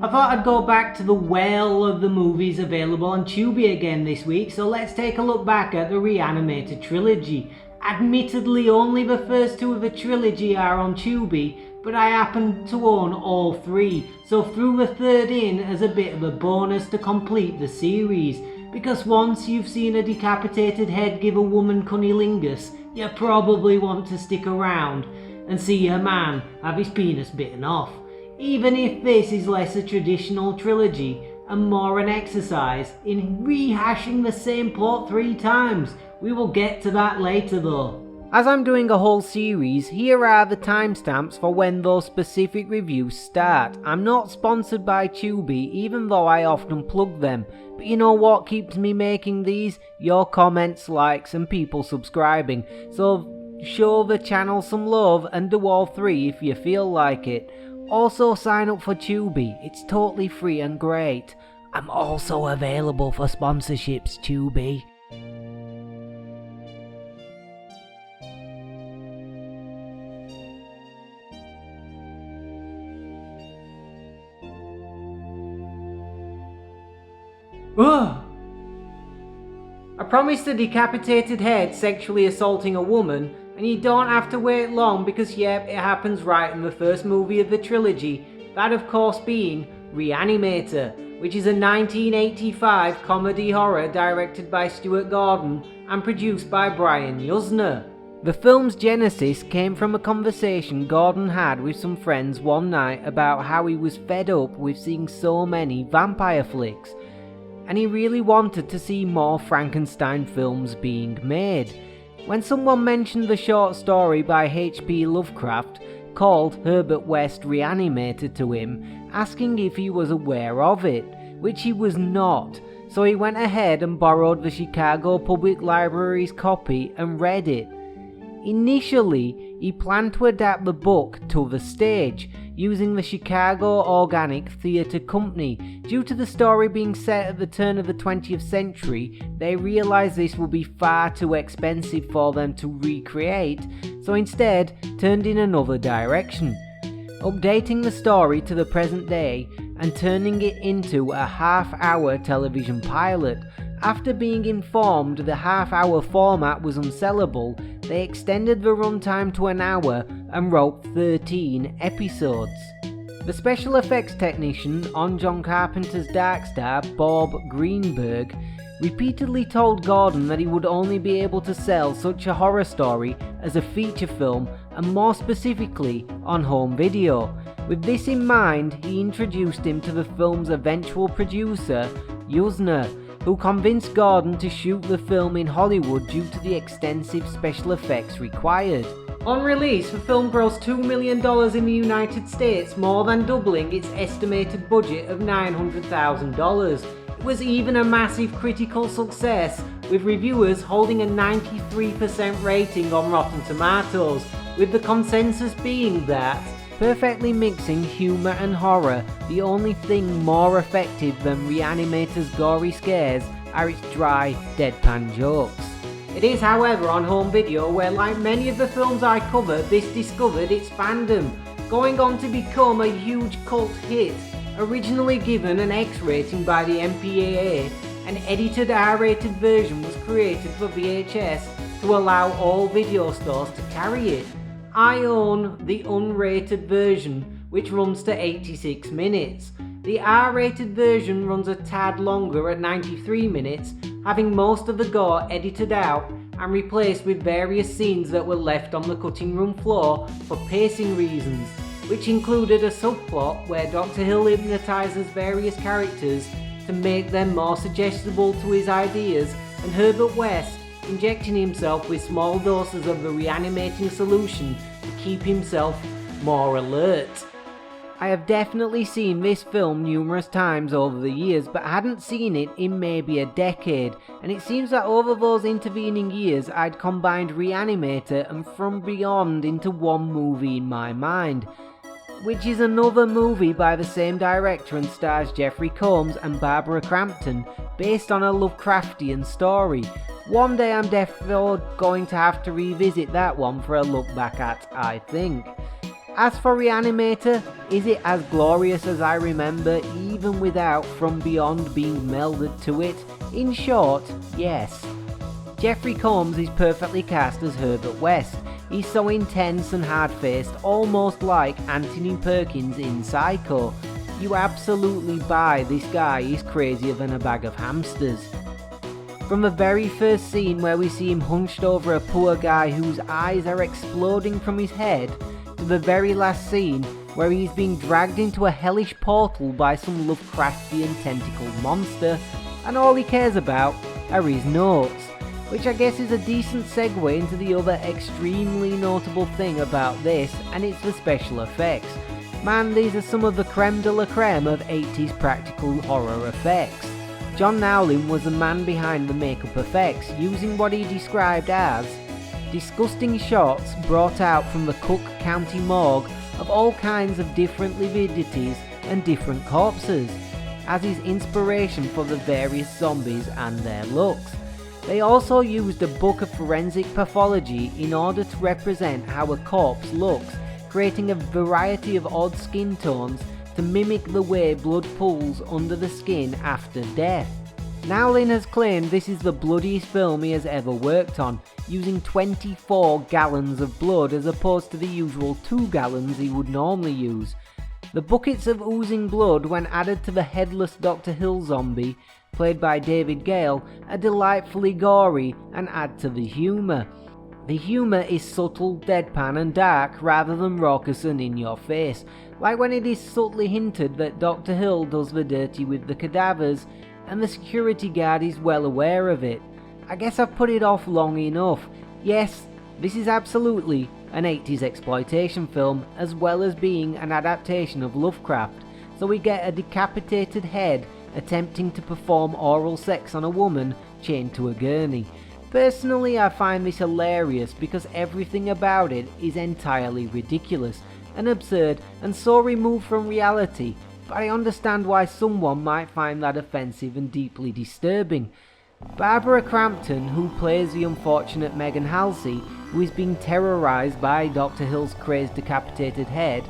I thought I'd go back to the well of the movies available on Tubi again this week, so let's take a look back at the Reanimator trilogy. Admittedly, only the first two of the trilogy are on Tubi, but I happen to own all three, so threw the third in as a bit of a bonus to complete the series. Because once you've seen a decapitated head give a woman cunnilingus, you probably want to stick around and see a man have his penis bitten off. Even if this is less a traditional trilogy and more an exercise in rehashing the same plot 3 times. We will get to that later though. As I'm doing a whole series, here are the timestamps for when those specific reviews start. I'm not sponsored by Tubi, even though I often plug them. But you know what keeps me making these? Your comments, likes and people subscribing. So show the channel some love and do all 3 if you feel like it. Also sign up for Tubi, it's totally free and great. I'm also available for sponsorships, Tubi. Ugh. I promised a decapitated head sexually assaulting a woman, and you don't have to wait long because yep, it happens right in the first movie of the trilogy, that of course being Reanimator, which is a 1985 comedy horror directed by Stuart and produced by Brian Yuzna. The film's genesis came from a conversation Gordon had with some friends one night about how he was fed up with seeing so many vampire flicks, and he really wanted to see more Frankenstein films being made. When someone mentioned the short story by H.P. Lovecraft called Herbert West Reanimator to him, asking if he was aware of it, which he was not, so he went ahead and borrowed the Chicago Public Library's copy and read it. Initially, he planned to adapt the book to the stage, using the Chicago Organic Theatre Company. Due to the story being set at the turn of the 20th century, they realised this would be far too expensive for them to recreate, so instead turned in another direction, updating the story to the present day and turning it into a half-hour television pilot. After being informed the half-hour format was unsellable, they extended the runtime to an hour and wrote 13 episodes. The special effects technician on John Carpenter's Dark Star, Bob Greenberg, repeatedly told Gordon that he would only be able to sell such a horror story as a feature film and more specifically on home video. With this in mind, he introduced him to the film's eventual producer, Yuzna, who convinced Gordon to shoot the film in Hollywood due to the extensive special effects required. On release, the film grossed $2 million in the United States, more than doubling its estimated budget of $900,000. It was even a massive critical success, with reviewers holding a 93% rating on Rotten Tomatoes, with the consensus being that perfectly mixing humour and horror, the only thing more effective than Reanimator's gory scares are its dry, deadpan jokes. It is, however, on home video where, like many of the films I cover, this discovered its fandom, going on to become a huge cult hit. Originally given an X rating by the MPAA, an edited R-rated version was created for VHS to allow all video stores to carry it. I own the unrated version, which runs to 86 minutes. The R-rated version runs a tad longer at 93 minutes, having most of the gore edited out and replaced with various scenes that were left on the cutting room floor for pacing reasons, which included a subplot where Dr. Hill hypnotizes various characters to make them more suggestible to his ideas, and Herbert West injecting himself with small doses of the reanimating solution to keep himself more alert. I have definitely seen this film numerous times over the years, but hadn't seen it in maybe a decade, and it seems that over those intervening years I'd combined Reanimator and From Beyond into one movie in my mind, which is another movie by the same director and stars Jeffrey Combs and Barbara Crampton, based on a Lovecraftian story. One day I'm definitely going to have to revisit that one for a look back at, I think. As for Reanimator, is it as glorious as I remember, even without From Beyond being melded to it? In short, yes. Jeffrey Combs is perfectly cast as Herbert West. He's so intense and hard-faced, almost like Anthony Perkins in Psycho. You absolutely buy this guy is crazier than a bag of hamsters. From the very first scene where we see him hunched over a poor guy whose eyes are exploding from his head, to the very last scene where he's being dragged into a hellish portal by some Lovecraftian tentacled monster, and all he cares about are his notes, which I guess is a decent segue into the other extremely notable thing about this, and it's the special effects. Man, these are some of the creme de la creme of 80s practical horror effects. John Nowlin was the man behind the makeup effects, using what he described as disgusting shots brought out from the Cook County morgue of all kinds of different lividities and different corpses, as his inspiration for the various zombies and their looks. They also used a book of forensic pathology in order to represent how a corpse looks, creating a variety of odd skin tones to mimic the way blood pools under the skin after death. Nowlin has claimed this is the bloodiest film he has ever worked on, using 24 gallons of blood as opposed to the usual 2 gallons he would normally use. The buckets of oozing blood, when added to the headless Dr. Hill zombie, played by David Gale, are delightfully gory and add to the humour. The humour is subtle, deadpan and dark rather than raucous and in your face, like when it is subtly hinted that Dr. Hill does the dirty with the cadavers, and the security guard is well aware of it. I guess I've put it off long enough. Yes, this is absolutely an 80s exploitation film, as well as being an adaptation of Lovecraft, so we get a decapitated head attempting to perform oral sex on a woman chained to a gurney. Personally, I find this hilarious because everything about it is entirely ridiculous and absurd and so removed from reality, but I understand why someone might find that offensive and deeply disturbing. Barbara Crampton, who plays the unfortunate Megan Halsey, who is being terrorised by Dr. Hill's crazed decapitated head,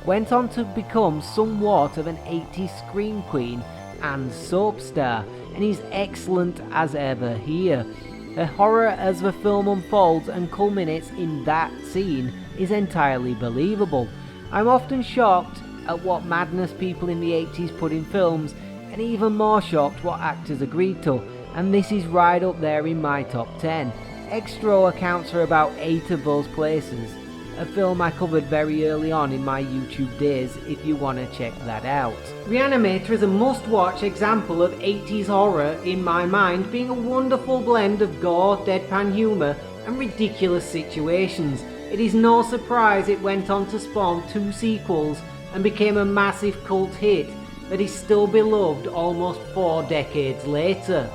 went on to become somewhat of an 80s scream queen and soap star, and is excellent as ever here. The horror as the film unfolds and culminates in that scene is entirely believable. I'm often shocked at what madness people in the 80s put in films, and even more shocked what actors agreed to, and this is right up there in my top 10. Extra accounts for about 8 of those places, a film I covered very early on in my YouTube days if you want to check that out. Reanimator is a must-watch example of 80s horror in my mind, being a wonderful blend of gore, deadpan humour and ridiculous situations. It is no surprise it went on to spawn 2 sequels and became a massive cult hit that is still beloved almost 4 decades later.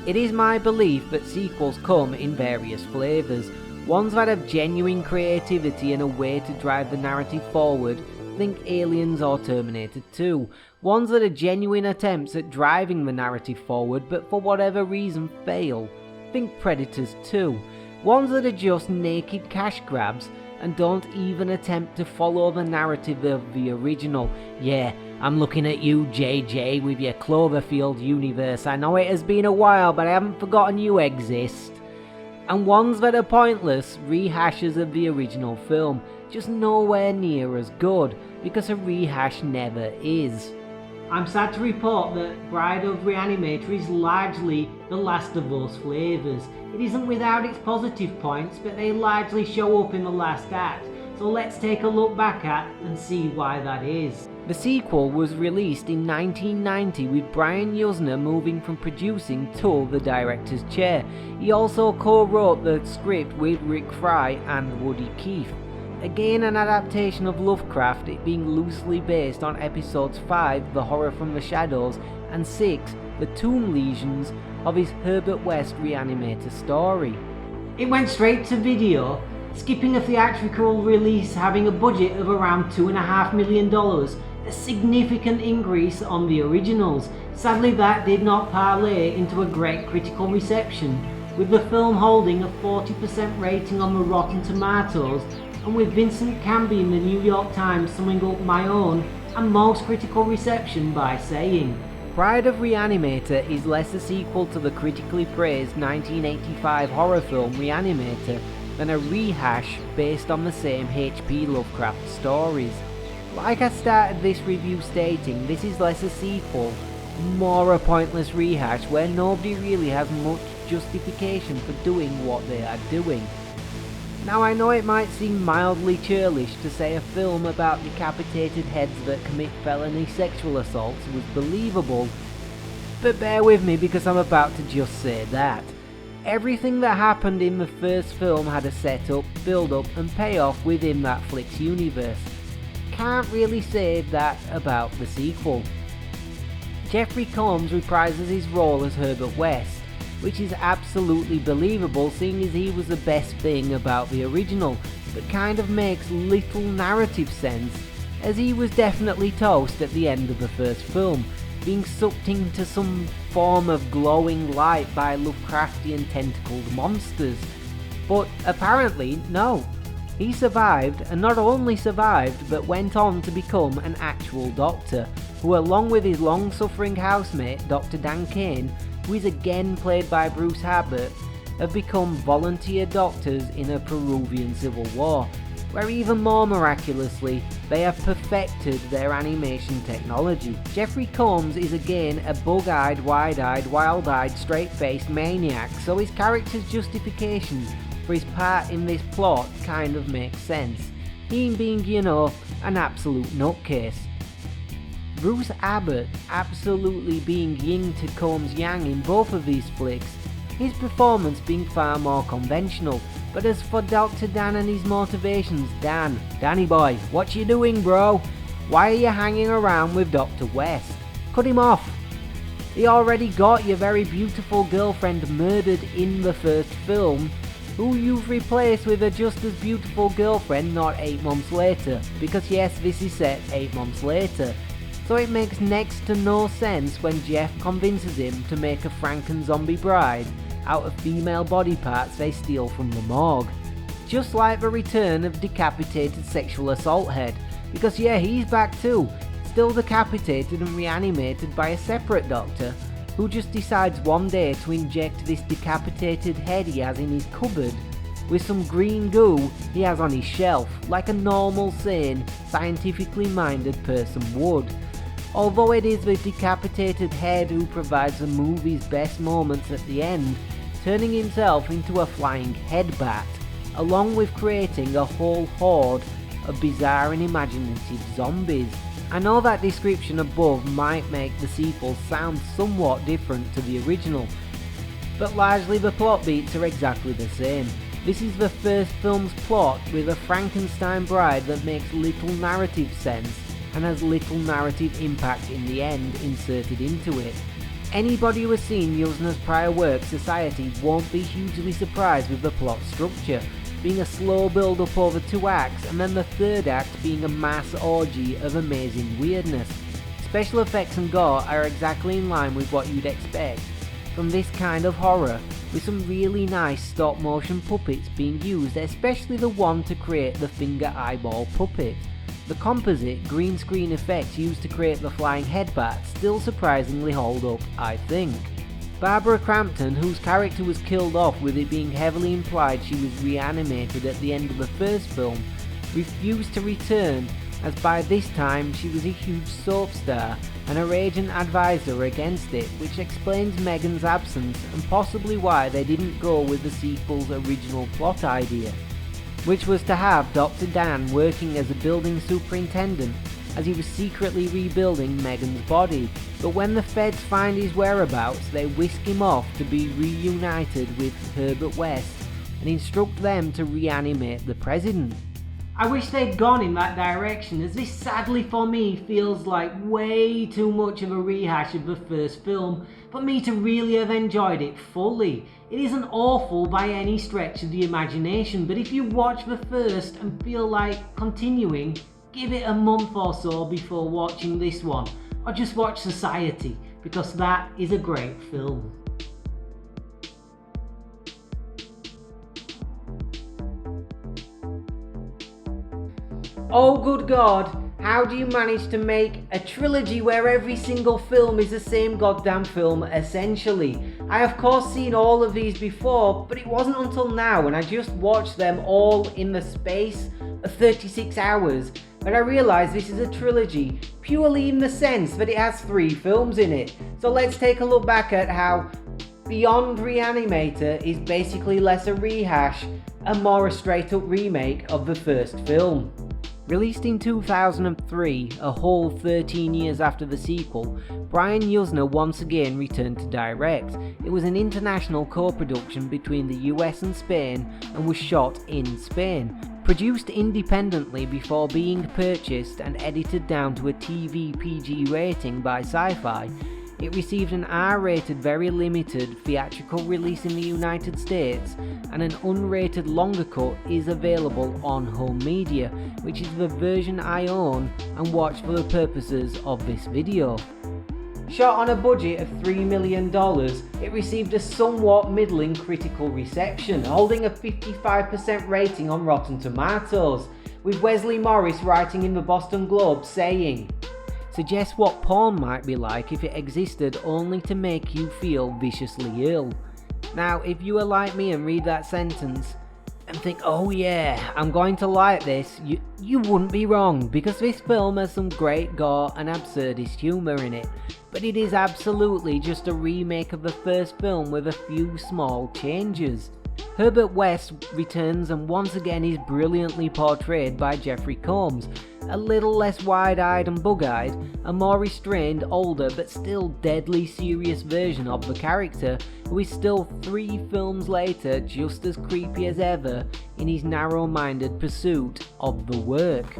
It is my belief that sequels come in various flavours, ones that have genuine creativity and a way to drive the narrative forward, think Aliens or Terminator 2, ones that are genuine attempts at driving the narrative forward but for whatever reason fail, think Predators 2, ones that are just naked cash grabs and don't even attempt to follow the narrative of the original. Yeah, I'm looking at you, JJ, with your Cloverfield universe. I know it has been a while, but I haven't forgotten you exist. And ones that are pointless rehashes of the original film, just nowhere near as good, because a rehash never is. I'm sad to report that Bride of Reanimator is largely the last of those flavours. It isn't without its positive points, but they largely show up in the last act, so let's take a look back at and see why that is. The sequel was released in 1990 with Brian Yuzna moving from producing to the director's chair. He also co-wrote the script with Rick Fry and Woody Keith. Again an adaptation of Lovecraft, it being loosely based on episodes 5, The Horror from the Shadows, and 6, The Tomb Lesions, of his Herbert West Reanimator story. It went straight to video, skipping a theatrical release, having a budget of around $2.5 million, a significant increase on the originals. Sadly, that did not parlay into a great critical reception, with the film holding a 40% rating on the Rotten Tomatoes, and with Vincent Canby in the New York Times summing up my own and most critical reception by saying, "Pride of Reanimator is less a sequel to the critically praised 1985 horror film Reanimator than a rehash based on the same H.P. Lovecraft stories. Like I started this review stating, this is less a sequel, more a pointless rehash where nobody really has much justification for doing what they are doing. Now I know it might seem mildly churlish to say a film about decapitated heads that commit felony sexual assaults was believable, but bear with me because I'm about to just say that. Everything that happened in the first film had a setup, build-up and payoff within that flick's universe. Can't really say that about the sequel. Jeffrey Combs reprises his role as Herbert West, which is absolutely believable seeing as he was the best thing about the original, but kind of makes little narrative sense, as he was definitely toast at the end of the first film, being sucked into some form of glowing light by Lovecraftian tentacled monsters. But apparently, no. He survived, and not only survived, but went on to become an actual doctor, who along with his long-suffering housemate, Dr. Dan Kane, who is again played by Bruce Herbert, have become volunteer doctors in a Peruvian civil war, where even more miraculously, they have perfected their animation technology. Jeffrey Combs is again a bug-eyed, wide-eyed, wild-eyed, straight-faced maniac, so his character's justification for his part in this plot kind of makes sense, him being, you know, an absolute nutcase. Bruce Abbott absolutely being yin to Combs' yang in both of these flicks, his performance being far more conventional. But as for Dr. Dan and his motivations, Danny boy, what you doing, bro? Why are you hanging around with Dr. West? Cut him off. He already got your very beautiful girlfriend murdered in the first film, who you've replaced with a just as beautiful girlfriend not 8 months later, because yes, this is set 8 months later. So it makes next to no sense when Jeff convinces him to make a Franken-zombie bride out of female body parts they steal from the morgue. Just like the return of decapitated sexual assault head, because yeah, he's back too, still decapitated and reanimated by a separate doctor, who just decides one day to inject this decapitated head he has in his cupboard with some green goo he has on his shelf, like a normal, sane, scientifically minded person would. Although it is the decapitated head who provides the movie's best moments at the end, turning himself into a flying head bat, along with creating a whole horde of bizarre and imaginative zombies. I know that description above might make the sequel sound somewhat different to the original, but largely the plot beats are exactly the same. This is the first film's plot with a Frankenstein bride that makes little narrative sense and has little narrative impact in the end inserted into it. Anybody who has seen Yuzna's prior work, Society, won't be hugely surprised with the plot structure, being a slow build up over 2 acts and then the third act being a mass orgy of amazing weirdness. Special effects and gore are exactly in line with what you'd expect from this kind of horror, with some really nice stop motion puppets being used, especially the one to create the finger eyeball puppet. The composite green screen effects used to create the flying head bat still surprisingly hold up, I think. Barbara Crampton, whose character was killed off with it being heavily implied she was reanimated at the end of the first film, refused to return, as by this time she was a huge soap star and her agent advised her against it, which explains Megan's absence and possibly why they didn't go with the sequel's original plot idea, which was to have Dr. Dan working as a building superintendent as he was secretly rebuilding Megan's body, but when the feds find his whereabouts they whisk him off to be reunited with Herbert West and instruct them to reanimate the president. I wish they'd gone in that direction, as this sadly for me feels like way too much of a rehash of the first film, but me to really have enjoyed it fully. It isn't awful by any stretch of the imagination, but if you watch the first and feel like continuing, give it a month or so before watching this one, or just watch Society, because that is a great film. Oh good God, how do you manage to make a trilogy where every single film is the same goddamn film essentially? I of course seen all of these before, but it wasn't until now when I just watched them all in the space of 36 hours that I realised this is a trilogy, purely in the sense that it has 3 films in it. So let's take a look back at how Beyond Reanimator is basically less a rehash and more a straight up remake of the first film. Released in 2003, a whole 13 years after the sequel, Brian Yuzna once again returned to direct. It was an international co-production between the US and Spain and was shot in Spain. Produced independently before being purchased and edited down to a TV PG rating by Sci-Fi, it received an R-rated very limited theatrical release in the United States, and an unrated longer cut is available on home media, which is the version I own and watch for the purposes of this video. Shot on a budget of $3 million, it received a somewhat middling critical reception, holding a 55% rating on Rotten Tomatoes, with Wesley Morris writing in the Boston Globe saying, "Suggests what porn might be like if it existed only to make you feel viciously ill." Now, if you are like me and read that sentence and think, oh yeah, I'm going to like this, you wouldn't be wrong, because this film has some great gore and absurdist humour in it, but it is absolutely just a remake of the first film with a few small changes. Herbert West returns and once again is brilliantly portrayed by Jeffrey Combs, a little less wide-eyed and bug-eyed, a more restrained, older but still deadly serious version of the character, who is still 3 films later just as creepy as ever in his narrow-minded pursuit of the work.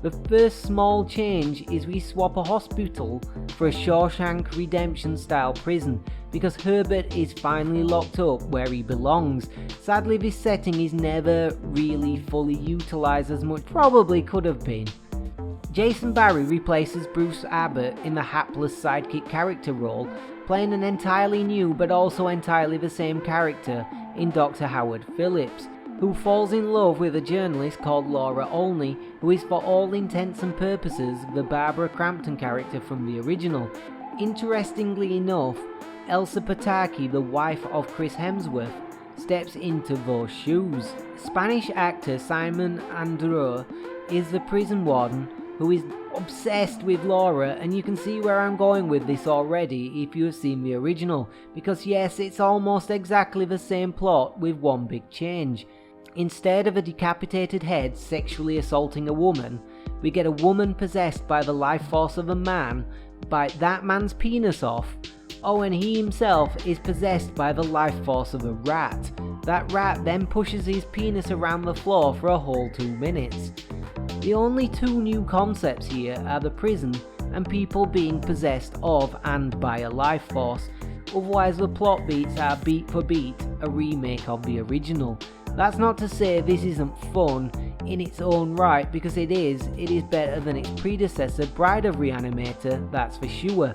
The first small change is we swap a hospital for a Shawshank Redemption style prison, because Herbert is finally locked up where he belongs. Sadly, this setting is never really fully utilised as much probably could have been. Jason Barry replaces Bruce Abbott in the hapless sidekick character role, playing an entirely new but also entirely the same character in Dr. Howard Phillips, who falls in love with a journalist called Laura Olney, who is for all intents and purposes the Barbara Crampton character from the original. Interestingly enough, Elsa Pataki, the wife of Chris Hemsworth, steps into those shoes. Spanish actor Simon Andreu is the prison warden who is obsessed with Laura, and you can see where I'm going with this already if you have seen the original, because yes, it's almost exactly the same plot with one big change. Instead of a decapitated head sexually assaulting a woman, we get a woman possessed by the life force of a man, bite that man's penis off. Oh, and he himself is possessed by the life force of a rat. That rat then pushes his penis around the floor for a whole 2 minutes. The only 2 new concepts here are the prison and people being possessed of and by a life force. Otherwise the plot beats are beat for beat a remake of the original. That's not to say this isn't fun in its own right, because it is better than its predecessor Bride of Reanimator, that's for sure.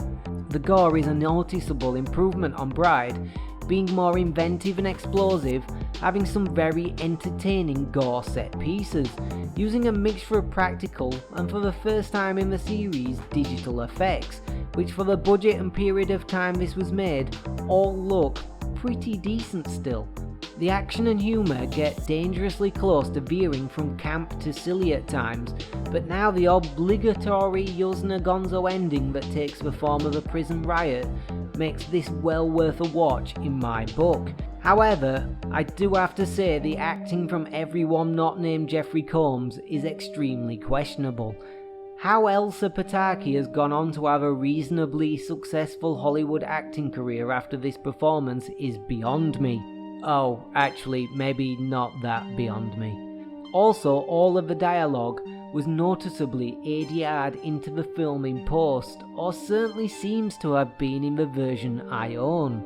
The gore is a noticeable improvement on Bride, being more inventive and explosive, having some very entertaining gore set pieces, using a mixture of practical and for the first time in the series digital effects, which for the budget and period of time this was made all look pretty decent still. The action and humour get dangerously close to veering from camp to silly at times, but now the obligatory Yuzna Gonzo ending that takes the form of a prison riot makes this well worth a watch in my book. However, I do have to say the acting from everyone not named Jeffrey Combs is extremely questionable. How Elsa Pataki has gone on to have a reasonably successful Hollywood acting career after this performance is beyond me. Oh, actually, maybe not that beyond me. Also, all of the dialogue was noticeably ADR'd into the film in post, or certainly seems to have been in the version I own.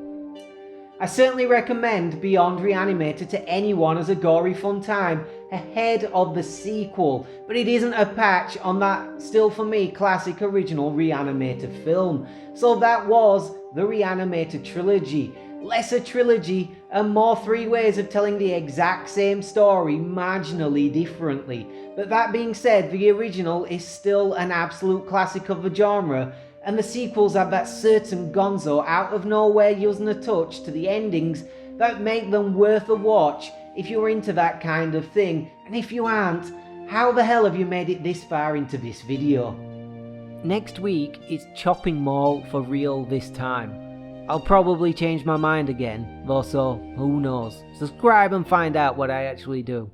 I certainly recommend Beyond Reanimator to anyone as a gory fun time ahead of the sequel, but it isn't a patch on that still for me classic original Reanimator film. So that was the Reanimator trilogy. Lesser trilogy and more 3 ways of telling the exact same story marginally differently. But that being said, the original is still an absolute classic of the genre, and the sequels have that certain gonzo out of nowhere Yuzna touch to the endings that make them worth a watch if you're into that kind of thing. And if you aren't, how the hell have you made it this far into this video? Next week it's chopping mall for real this time. I'll probably change my mind again, though, so who knows. Subscribe and find out what I actually do.